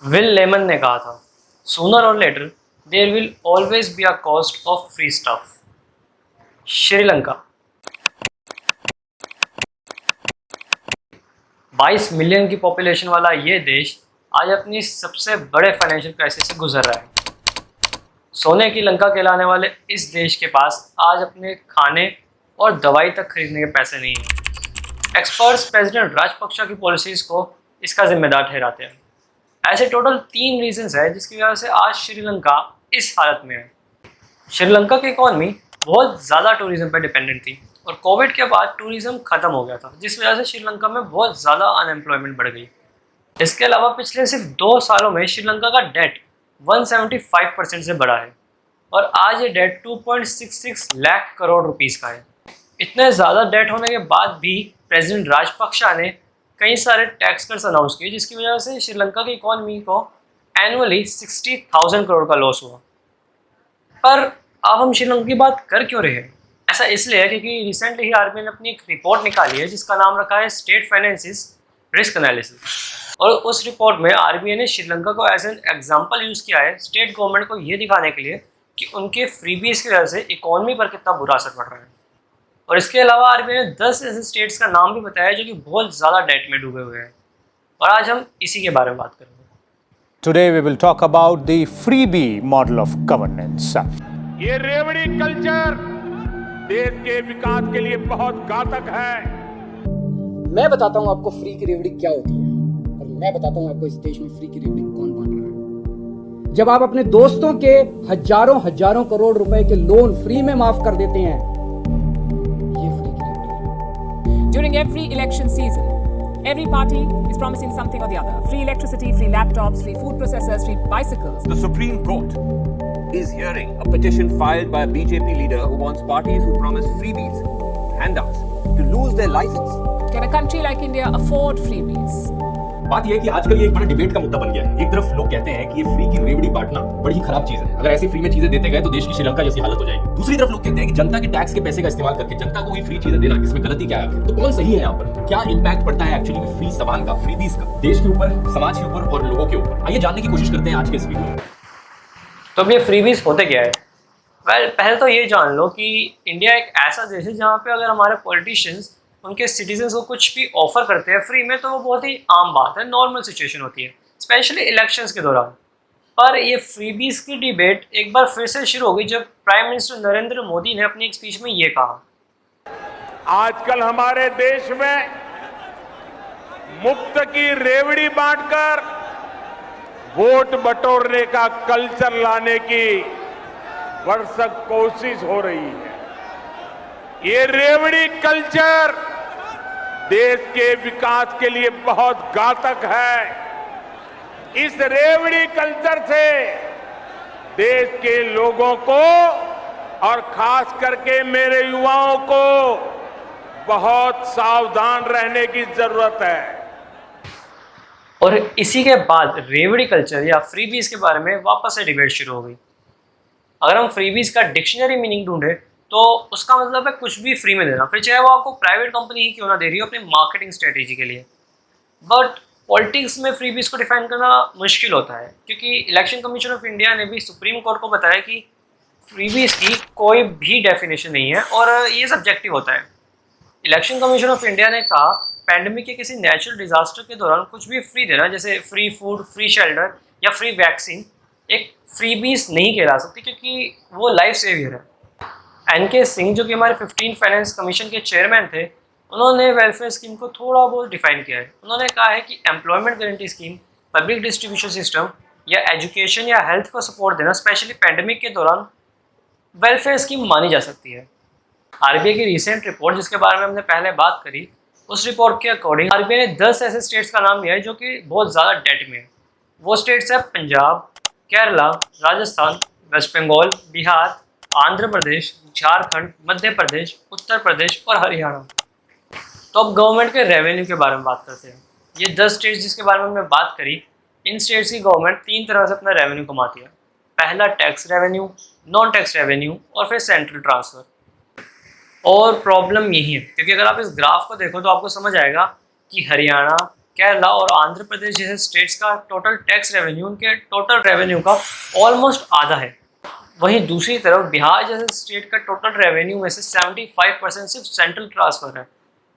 Will lemon ने कहा था, सूनर और later there will always be a cost of free stuff. Sri Lanka 22 million की पॉपुलेशन वाला ये देश आज अपनी सबसे बड़े फाइनेंशियल क्राइसिस से गुजर रहा है। सोने की लंका कहलाने वाले इस देश के पास आज अपने खाने और दवाई तक खरीदने के पैसे नहीं हैं। एक्सपर्ट्स प्रेसिडेंट राजपक्षा की पॉलिसीज़ को इसका जिम्मेदार ठहराते हैं। ऐसे टोटल 3 रीजंस है जिसकी वजह से आज श्रीलंका इस हालत में है। श्रीलंका की इकॉनमी बहुत ज़्यादा टूरिज्म पर डिपेंडेंट थी और कोविड के बाद टूरिज्म ख़त्म हो गया था, जिस वजह से श्रीलंका में बहुत ज़्यादा अनएम्प्लॉयमेंट बढ़ गई। इसके अलावा पिछले सिर्फ 2 सालों में श्रीलंका का डेट 175% से बढ़ा है और आज ये डेट 2.66 लाख करोड़ रुपीस का है। इतने ज़्यादा डेट होने के बाद भी प्रेसिडेंट राजपक्षा ने कई सारे टैक्स कट्स अनाउंस किए, जिसकी वजह से श्रीलंका की इकॉनमी को एनुअली 60,000 करोड़ का लॉस हुआ। पर अब हम श्रीलंका की बात कर क्यों रहे हैं? ऐसा इसलिए है क्योंकि रिसेंटली ही आरबीआई ने अपनी एक रिपोर्ट निकाली है जिसका नाम रखा है स्टेट फाइनेंसिस रिस्क एनालिसिस। और उस रिपोर्ट में आरबीआई ने श्रीलंका को एज एन एग्जाम्पल यूज़ किया है स्टेट गवर्नमेंट को ये दिखाने के लिए कि उनके फ्रीबीज की वजह से इकॉनमी पर कितना बुरा असर पड़ रहा है। और इसके अलावा आरबीआई ने 10 ऐसे स्टेट्स का नाम भी बताया जो कि बहुत ज़्यादा डेट में डूबे हुए हैं। और आज हम इसी के बारे में बात करेंगे। Today we will talk about the freebie model of governance. ये रेवड़ी कल्चर देश के विकास के लिए बहुत घातक है। मैं बताता हूँ आपको फ्री की रेवड़ी क्या होती है और मैं बताता हूँ आपको इस देश में फ्री की रेवड़ी कौन बांट रहा है। जब आप अपने दोस्तों के हजारों करोड़ रुपए के लोन फ्री में माफ कर देते हैं, ये फ्री की रेवड़ी है। During every election season, every party is promising something or the other. Free electricity, free laptops, free food processors, free bicycles. The Supreme Court is hearing a petition filed by a BJP leader who wants parties who promise freebies, handouts, to lose their license. Can a country like India afford freebies? बात यह है कि आजकल ये एक बड़ा debate का मुद्दा बन गया है। एक तरफ लोग कहते हैं कि ये फ्री की रेवड़ी बांटना बड़ी ही खराब चीज है, अगर ऐसी फ्री में चीजें देते गए तो देश की श्रीलंका जैसी हालत हो जाएगी। दूसरी तरफ लोग कहते हैं कि जनता के टैक्स के पैसे का इस्तेमाल करके जनता को ही फ्री चीजें देना, इसमें गलती क्या है? तो कौन सही है यहाँ पर? क्या इम्पैक्ट पड़ता है एक्चुअली में फ्री सामान का, फ्रीबीज का, देश के ऊपर, समाज के ऊपर और लोगों के ऊपर? आइए जानने की कोशिश करते हैं आज के इस वीडियो में। तो अब ये फ्रीबीज होते क्या है? पहले तो ये जान लो कि इंडिया एक ऐसा देश है जहाँ पे अगर हमारे पॉलिटिशियंस उनके सिटीजन्स को कुछ भी ऑफर करते हैं फ्री में तो वो बहुत ही आम बात है, नॉर्मल सिचुएशन होती है, स्पेशली इलेक्शंस के दौरान। पर ये फ्रीबीज की डिबेट एक बार फिर से शुरू हो गई जब प्राइम मिनिस्टर नरेंद्र मोदी ने अपनी एक स्पीच में ये कहा, आजकल हमारे देश में मुफ्त की रेवड़ी बांटकर वोट बटोरने का कल्चर लाने की भरसक कोशिश हो रही है। ये रेवड़ी कल्चर देश के विकास के लिए बहुत घातक है। इस रेवड़ी कल्चर से देश के लोगों को और खास करके मेरे युवाओं को बहुत सावधान रहने की जरूरत है। और इसी के बाद रेवड़ी कल्चर या फ्रीबीज के बारे में वापस से डिबेट शुरू हो गई। अगर हम फ्रीबीज का डिक्शनरी मीनिंग ढूंढे तो उसका मतलब है कुछ भी फ्री में देना, फिर चाहे वो आपको प्राइवेट कंपनी ही क्यों ना दे रही हो अपनी मार्केटिंग स्ट्रेटेजी के लिए। बट पॉलिटिक्स में फ्रीबीज को डिफाइन करना मुश्किल होता है क्योंकि इलेक्शन कमीशन ऑफ इंडिया ने भी सुप्रीम कोर्ट को बताया कि फ्रीबीज की कोई भी डेफिनेशन नहीं है और ये सब्जेक्टिव होता है। इलेक्शन कमीशन ऑफ इंडिया ने कहा पैंडेमिक के किसी नेचुरल डिजास्टर के दौरान कुछ भी फ्री देना, जैसे फ्री फूड, फ्री शेल्टर या फ्री वैक्सीन, एक फ्रीबीज नहीं कहला सकती क्योंकि वो लाइफ सेवियर है। एनके सिंह जो कि हमारे 15 फाइनेंस कमीशन के चेयरमैन थे, उन्होंने वेलफेयर स्कीम को थोड़ा बहुत डिफाइन किया है। उन्होंने कहा है कि employment guarantee scheme, public distribution system या एजुकेशन या हेल्थ को सपोर्ट देना स्पेशली पैंडेमिक के दौरान वेलफेयर स्कीम मानी जा सकती है। आरबीआई की रिसेंट रिपोर्ट जिसके बारे में हमने पहले बात करी, उस रिपोर्ट के अकॉर्डिंग आरबीआई ने 10 ऐसे स्टेट्स का नाम लिया है जो कि बहुत ज़्यादा डेट में है। वो स्टेट्स है पंजाब, केरला, राजस्थान, वेस्ट बंगाल, बिहार, आंध्र प्रदेश, झारखंड, मध्य प्रदेश, उत्तर प्रदेश और हरियाणा। तो अब गवर्नमेंट के रेवेन्यू के बारे में बात करते हैं। ये 10 स्टेट्स जिसके बारे में हमने बात करी, इन स्टेट्स की गवर्नमेंट 3 तरह से अपना रेवेन्यू कमाती है। पहला tax revenue, non tax revenue और फिर सेंट्रल ट्रांसफर। और प्रॉब्लम यही है क्योंकि अगर आप इस ग्राफ को देखो तो आपको समझ आएगा कि हरियाणा, केरला और आंध्र प्रदेश जैसे स्टेट्स का टोटल टैक्स रेवेन्यू उनके टोटल रेवेन्यू का ऑलमोस्ट आधा है। वहीं दूसरी तरफ बिहार जैसे स्टेट का टोटल रेवेन्यू में से 75% सिर्फ सेंट्रल ट्रांसफर है,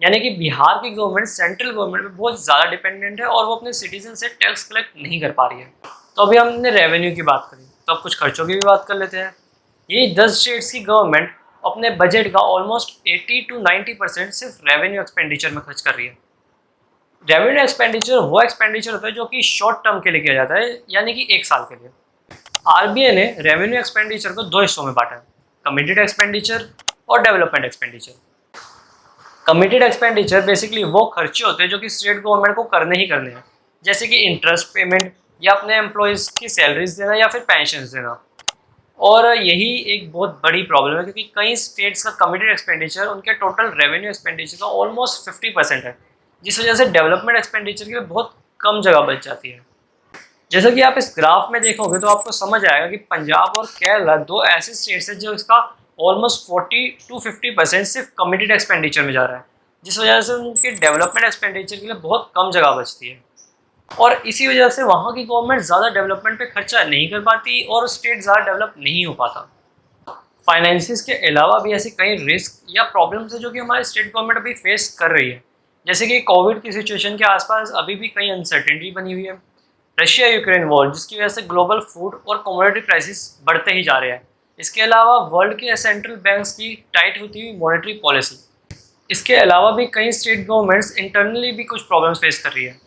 यानी कि बिहार की गवर्नमेंट सेंट्रल गवर्नमेंट पे बहुत ज़्यादा डिपेंडेंट है और वो अपने सिटीजन से टैक्स कलेक्ट नहीं कर पा रही है। तो अभी हमने रेवेन्यू की बात करी, तो अब कुछ खर्चों की भी बात कर लेते हैं। ये 10 स्टेट्स की गवर्नमेंट अपने बजट का ऑलमोस्ट 80 to 90% सिर्फ रेवेन्यू एक्सपेंडिचर में खर्च कर रही है। रेवेन्यू एक्सपेंडिचर वो एक्सपेंडिचर होता है जो कि शॉर्ट टर्म के लिए किया जाता है, यानी कि 1 साल के लिए। आरबीआई ने रेवेन्यू एक्सपेंडिचर को 2 हिस्सों में बांटा है, कमिटेड एक्सपेंडिचर और development expenditure. Committed expenditure basically वो खर्चे होते हैं जो कि स्टेट गवर्नमेंट को करने ही करने हैं, जैसे कि इंटरेस्ट पेमेंट या अपने एम्प्लॉयज़ की सैलरीज देना या फिर पेंशन देना। और यही एक बहुत बड़ी प्रॉब्लम है क्योंकि कई स्टेट्स का कमिटेड एक्सपेंडिचर उनके टोटल रेवेन्यू एक्सपेंडिचर का ऑलमोस्ट 50% है, जिस वजह से डेवलपमेंट एक्सपेंडिचर के लिए बहुत कम जगह बच जाती है। जैसा कि आप इस ग्राफ में देखोगे तो आपको समझ आएगा कि पंजाब और केरला 2 ऐसे स्टेट्स हैं जो इसका ऑलमोस्ट 40 to 50% सिर्फ कमिटेड एक्सपेंडिचर में जा रहा है, जिस वजह से उनके डेवलपमेंट एक्सपेंडिचर के लिए बहुत कम जगह बचती है। और इसी वजह से वहाँ की गवर्नमेंट ज़्यादा डेवलपमेंट पे खर्चा नहीं कर पाती और स्टेट ज़्यादा डेवलप नहीं हो पाता। फाइनेंसिस के अलावा भी ऐसे कई रिस्क या प्रॉब्लम्स हैं जो कि हमारी स्टेट गवर्नमेंट अभी फेस कर रही है, जैसे कि कोविड की सिचुएशन के आसपास अभी भी कई अनसर्टेनिटी बनी हुई है। रशिया यूक्रेन वॉर जिसकी वजह से ग्लोबल फूड और कमोडिटी प्राइसेस बढ़ते ही जा रहे हैं। इसके अलावा वर्ल्ड के सेंट्रल बैंक्स की टाइट होती हुई मॉनेटरी पॉलिसी। इसके अलावा भी कई स्टेट गवर्नमेंट्स इंटरनली भी कुछ प्रॉब्लम्स फेस कर रही है।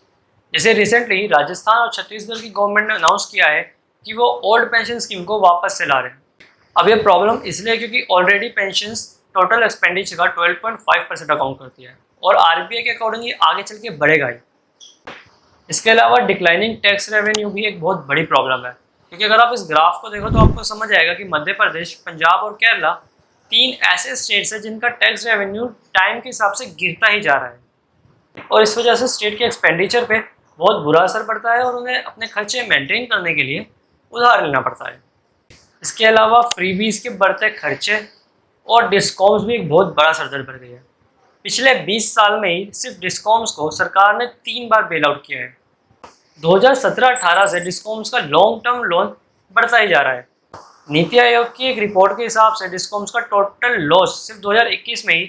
जैसे रिसेंटली राजस्थान और छत्तीसगढ़ की गवर्नमेंट ने अनाउंस किया है कि वो ओल्ड पेंशन स्कीम को वापस से ला रहे हैं। अब ये प्रॉब्लम इसलिए क्योंकि ऑलरेडी पेंशन्स टोटल एक्सपेंडिचर का 12.5% अकाउंट करती है और आरबीआई के अकॉर्डिंग ये आगे चल के बढ़ेगा ही। इसके अलावा डिक्लाइनिंग टैक्स रेवेन्यू भी एक बहुत बड़ी प्रॉब्लम है, क्योंकि अगर आप इस ग्राफ को देखो तो आपको समझ आएगा कि मध्य प्रदेश, पंजाब और केरला 3 ऐसे स्टेट्स हैं जिनका टैक्स रेवेन्यू टाइम के हिसाब से गिरता ही जा रहा है और इस वजह से स्टेट के एक्सपेंडिचर पे बहुत बुरा असर पड़ता है और उन्हें अपने खर्चे मेंटेन करने के लिए उधार लेना पड़ता है। इसके अलावा फ्रीबीज के बढ़ते खर्चे और डिस्कॉम्स भी एक बहुत बड़ा सरदर्द बढ़ गई है। पिछले 20 साल में ही सिर्फ डिस्कॉम्स को सरकार ने 3 बार बेल आउट किया है। 2017-18 से डिस्कॉम्स का लॉन्ग टर्म लोन बढ़ता ही जा रहा है। नीति आयोग की एक रिपोर्ट के हिसाब से डिस्कॉम्स का टोटल लॉस सिर्फ 2021 में ही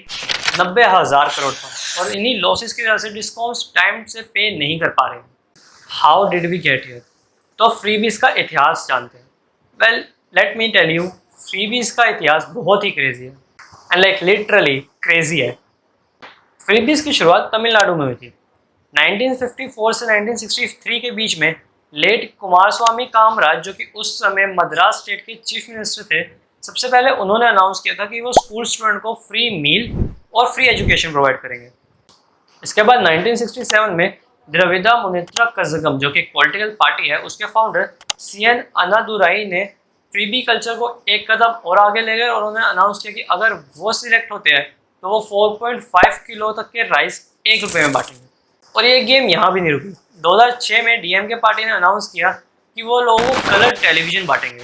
90,000 करोड़ था और इन्हीं लॉसेस की वजह से डिस्कॉम्स टाइम से पे नहीं कर पा रहे। How did we get here? तो फ्रीबीज का इतिहास जानते हैं। Well let me tell you, freebies का इतिहास बहुत ही क्रेजी है एंड लाइक लिटरली क्रेजी है। फ्रीबीज की शुरुआत तमिलनाडु में हुई थी। 1954 से 1963 के बीच में लेट कुमारस्वामी कामराज, जो कि उस समय मद्रास स्टेट के चीफ मिनिस्टर थे, सबसे पहले उन्होंने अनाउंस किया था कि वो स्कूल स्टूडेंट को फ्री मील और फ्री एजुकेशन प्रोवाइड करेंगे। इसके बाद 1967 में द्रविड़ा मुनेत्र कज़गम, जो कि एक पॉलिटिकल पार्टी है, उसके फाउंडर CN अन्नादुराई ने फ्रीबी कल्चर को एक कदम और आगे ले गए और उन्होंने अनाउंस किया कि अगर वो सिलेक्ट होते हैं तो वो 4.5 किलो तक के राइस 1 रुपये में बांटेंगे। और ये गेम यहाँ भी नहीं रुकी। 2006 में DMK पार्टी ने अनाउंस किया कि वो लोगों को कलर टेलीविजन बांटेंगे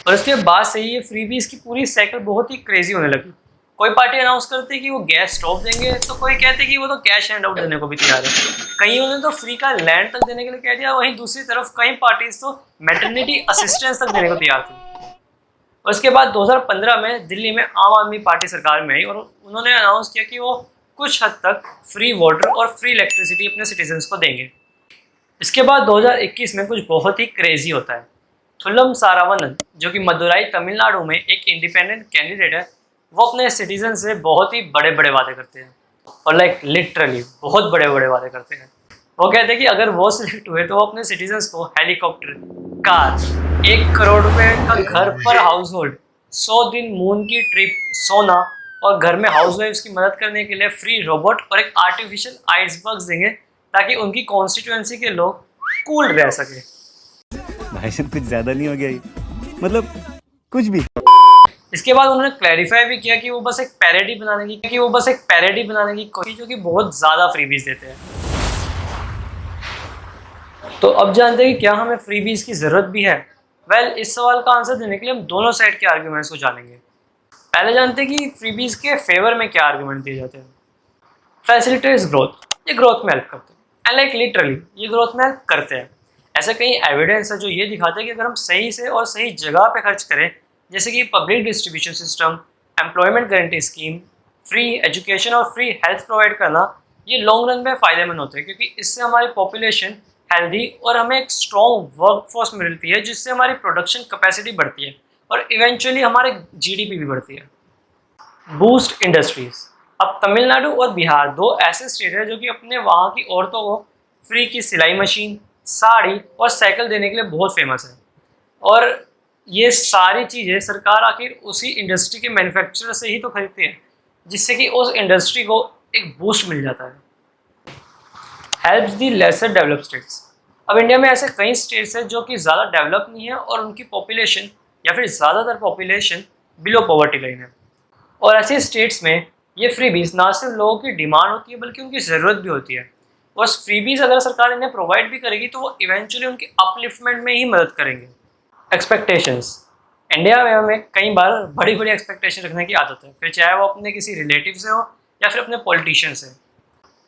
और उसके बाद से ये फ्रीबीज की पूरी साइकिल बहुत ही क्रेजी होने लगी। कोई पार्टी अनाउंस करती कि वो गैस स्टोव देंगे तो कोई कहते कि वो तो कैश हैंड आउट देने को भी तैयार है। कईयों ने तो फ्री का लैंड तक देने के लिए कह दिया, वहीं दूसरी तरफ कई पार्टीज तो मैटरनिटी असिस्टेंस तक देने को तैयार थी। और उसके बाद 2015 में दिल्ली में आम आदमी पार्टी सरकार में आई और उन्होंने अनाउंस किया कि वो कुछ हद तक फ्री वाटर और फ्री इलेक्ट्रिसिटी अपने सिटीजन्स को देंगे। इसके बाद 2021 में कुछ बहुत ही क्रेजी होता है। थुल्लम सारावनन, जो कि मदुराई तमिलनाडु में एक इंडिपेंडेंट कैंडिडेट है, वो अपने सिटीजन से बहुत ही बड़े बड़े वादे करते हैं और लाइक लिटरली बहुत बड़े बड़े वादे करते हैं। वो कहते हैं कि अगर वो सिलेक्ट हुए तो वो अपने सिटीजन्स को हेलीकॉप्टर, कार, 1 करोड़ रुपए का घर पर हाउस होल्ड, 100 दिन मून की ट्रिप, सोना और घर में हाउस वाइफ्स की मदद करने के लिए फ्री रोबोट और एक आर्टिफिशियल आइसबर्ग्स देंगे ताकि उनकी कॉन्स्टिट्यूएंसी के लोग कूल रह सके। भाई साहब कुछ ज़्यादा नहीं हो गया ये? मतलब कुछ भी। इसके बाद उन्होंने क्लैरिफाई भी किया कि वो बस एक पैरोडी बनाने की कोशिश, जो कि बहुत ज़्यादा फ्रीबीज देते हैं। तो अब जानते हैं कि क्या हमें फ्रीबीज की ज़रूरत भी है। वेल, इस सवाल का आंसर देने के लिए हम दोनों साइड के आर्ग्यूमेंट्स को जानेंगे। पहले जानते हैं कि फ्रीबीज के फेवर में क्या आर्ग्यूमेंट दिए जाते हैं। फैसिलिटेट्स ग्रोथ, ये ग्रोथ में हेल्प करते हैं। एंड लाइक लिटरली ये ग्रोथ में हेल्प करते हैं। ऐसे कई एविडेंस है जो ये दिखाते हैं कि अगर हम सही से और सही जगह पे खर्च करें, जैसे कि public distribution system, employment guarantee scheme, free education और फ्री हेल्थ प्रोवाइड करना, ये लॉन्ग रन में फ़ायदेमंद होते हैं क्योंकि इससे हमारी पॉपुलेशन हेल्दी और हमें एक स्ट्रॉन्ग वर्क फोर्स मिलती है, जिससे हमारी प्रोडक्शन कैपेसिटी बढ़ती है और इवेंचुअली हमारे जीडीपी भी बढ़ती है। Boost industries. अब तमिलनाडु और बिहार दो ऐसे स्टेट हैं जो कि अपने वहाँ की औरतों को फ्री की सिलाई मशीन, साड़ी और साइकिल देने के लिए बहुत फेमस है। और ये सारी चीज़ें सरकार आखिर उसी इंडस्ट्री के मैन्युफैक्चरर से ही तो खरीदती है, जिससे कि उस इंडस्ट्री को एक बूस्ट मिल जाता है। Helps the lesser developed states. अब इंडिया में ऐसे कई स्टेट्स हैं जो कि ज़्यादा डेवलप नहीं है और उनकी पॉपुलेशन या फिर ज़्यादातर पॉपुलेशन बिलो पॉवर्टी लाइन है। और ऐसे स्टेट्स में ये फ्रीबीज ना सिर्फ लोगों की डिमांड होती है बल्कि उनकी ज़रूरत भी होती है। बस फ्रीबीज अगर सरकार इन्हें प्रोवाइड भी करेगी तो वो इवेंचुअली उनकी अपलिफ्टमेंट में ही मदद करेंगे। एक्सपेक्टेशंस। इंडिया में हमें कई बार बड़ी बड़ी एक्सपेक्टेशन रखने की आदत है, फिर चाहे वो अपने किसी रिलेटिव से हो या फिर अपने पॉलिटिशियन से।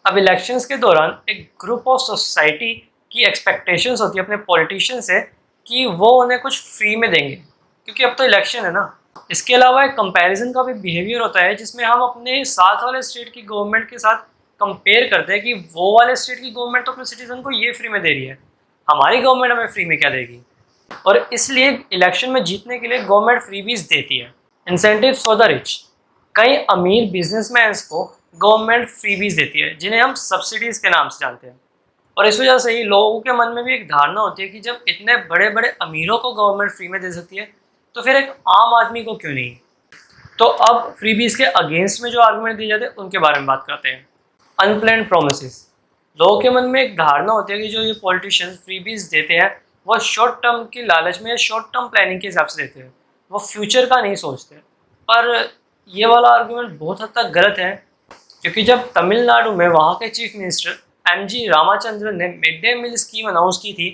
अब इलेक्शंस के दौरान एक ग्रुप ऑफ सोसाइटी की एक्सपेक्टेशंस होती है अपने पॉलिटिशियन से कि वो उन्हें कुछ फ्री में देंगे, क्योंकि अब तो इलेक्शन है ना। इसके अलावा एक कंपैरिजन का भी बिहेवियर होता है जिसमें हम अपने साथ वाले स्टेट की गवर्नमेंट के साथ कंपेयर करते हैं कि वो वाले स्टेट की गवर्नमेंट तो अपने सिटीजन को ये फ्री में दे रही है, हमारी गवर्नमेंट हमें फ्री में क्या देगी। और इसलिए इलेक्शन में जीतने के लिए गवर्नमेंट फ्रीबीज देती है। Incentives for the rich. कई अमीर बिजनेसमैन्स को गवर्नमेंट फ्रीबीज देती है जिन्हें हम सब्सिडीज़ के नाम से जानते हैं। और इस वजह से ही लोगों के मन में भी एक धारणा होती है कि जब इतने बड़े बड़े अमीरों को गवर्नमेंट फ्री में दे सकती है तो फिर एक आम आदमी को क्यों नहीं। तो अब फ्रीबीज के अगेंस्ट में जो आर्गूमेंट दिए जाते हैं उनके बारे में बात करते हैं। Unplanned promises. लोगों के मन में एक धारणा होती है कि जो ये पॉलिटिशियंस फ्रीबीज देते हैं वो शॉर्ट टर्म की लालच में या शॉर्ट टर्म प्लानिंग के हिसाब से देते हैं, वो फ्यूचर का नहीं सोचते। पर ये वाला आर्गूमेंट बहुत हद तक गलत है, क्योंकि जब तमिलनाडु में वहाँ के चीफ मिनिस्टर एम.जी. रामाचंद्रन ने mid day meal scheme announce की थी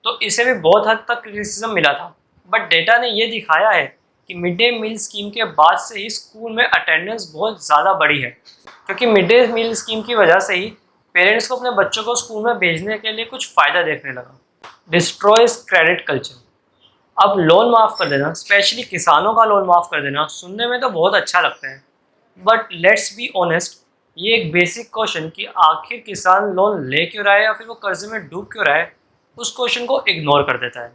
तो इसे भी बहुत हद तक क्रिटिसिज्म मिला था। बट डेटा ने ये दिखाया है कि मिड डे मील स्कीम के बाद से ही स्कूल में अटेंडेंस बहुत ज़्यादा बढ़ी है, क्योंकि मिड डे मील स्कीम की वजह से ही पेरेंट्स को अपने बच्चों को स्कूल में भेजने के लिए कुछ फ़ायदा देखने लगा। Destroys credit culture. अब लोन माफ़ कर देना, स्पेशली किसानों का लोन माफ़ कर देना, सुनने में तो बहुत अच्छा लगता है, बट लेट्स बी ऑनेस्ट, ये एक बेसिक क्वेश्चन कि आखिर किसान लोन ले क्यों रहा है या फिर वो कर्जे में डूब क्यों रहा है, उस क्वेश्चन को इग्नोर कर देता है,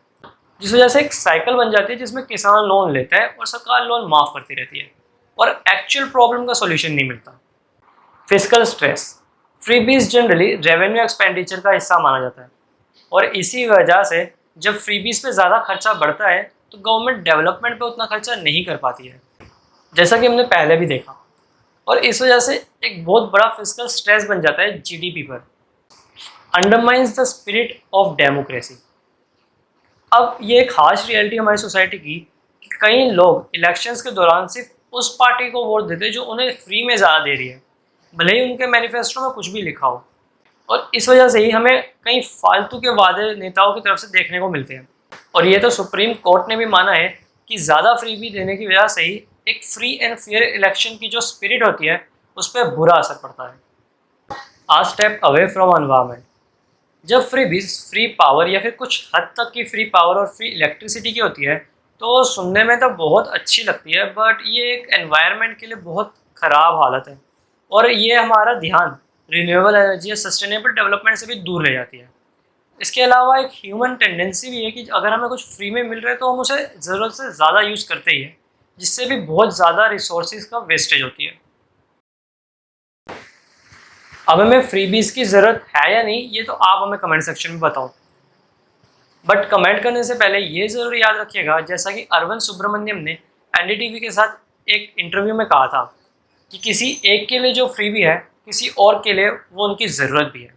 जिस वजह से एक साइकिल बन जाती है जिसमें किसान लोन लेता है और सरकार लोन माफ़ करती रहती है और एक्चुअल प्रॉब्लम का सोल्यूशन नहीं मिलता। Fiscal stress. Freebies generally revenue expenditure का हिस्सा माना जाता है और इसी वजह से जब फ्रीबीज पे ज़्यादा खर्चा बढ़ता है तो गवर्नमेंट डेवलपमेंट पे उतना खर्चा नहीं कर पाती है, जैसा कि हमने पहले भी देखा। और इस वजह से एक बहुत बड़ा फिस्कल स्ट्रेस बन जाता है जीडीपी पर। Undermines the spirit of democracy. अब ये एक हार्श रियलिटी हमारी सोसाइटी की कि कई लोग इलेक्शंस के दौरान सिर्फ उस पार्टी को वोट देते हैं जो उन्हें फ्री में ज़्यादा दे रही है, भले ही उनके मैनिफेस्टो में कुछ भी लिखा हो। और इस वजह से ही हमें कई फालतू के वादे नेताओं की तरफ से देखने को मिलते हैं। और ये तो सुप्रीम कोर्ट ने भी माना है कि ज़्यादा फ्रीबी देने की वजह से ही एक फ्री एंड फेयर इलेक्शन की जो स्पिरिट होती है उस पर बुरा असर पड़ता है। आ स्टेप अवे फ्रॉम एनवायरनमेंट। जब फ्रीबीज फ्री पावर या फिर कुछ हद तक की फ्री पावर और फ्री इलेक्ट्रिसिटी की होती है तो सुनने में तो बहुत अच्छी लगती है, बट ये एक एनवायरनमेंट के लिए बहुत ख़राब हालत है और ये हमारा ध्यान रिन्यूएबल एनर्जी या सस्टेनेबल डेवलपमेंट से भी दूर रह जाती है। इसके अलावा एक ह्यूमन टेंडेंसी भी है कि अगर हमें कुछ फ्री में मिल रहा है तो हम उसे ज़रूरत से ज़्यादा यूज़ करते ही हैं, जिससे भी बहुत ज़्यादा रिसोर्सेज का वेस्टेज होती है। अब हमें फ्रीबीज की ज़रूरत है या नहीं ये तो आप हमें कमेंट सेक्शन में बताओ, बट कमेंट करने से पहले ये ज़रूर याद रखिएगा, जैसा कि अरविंद सुब्रमण्यम ने एनडीटीवी के साथ एक इंटरव्यू में कहा था कि किसी एक के लिए जो फ्रीबी है किसी और के लिए वो उनकी ज़रूरत भी है।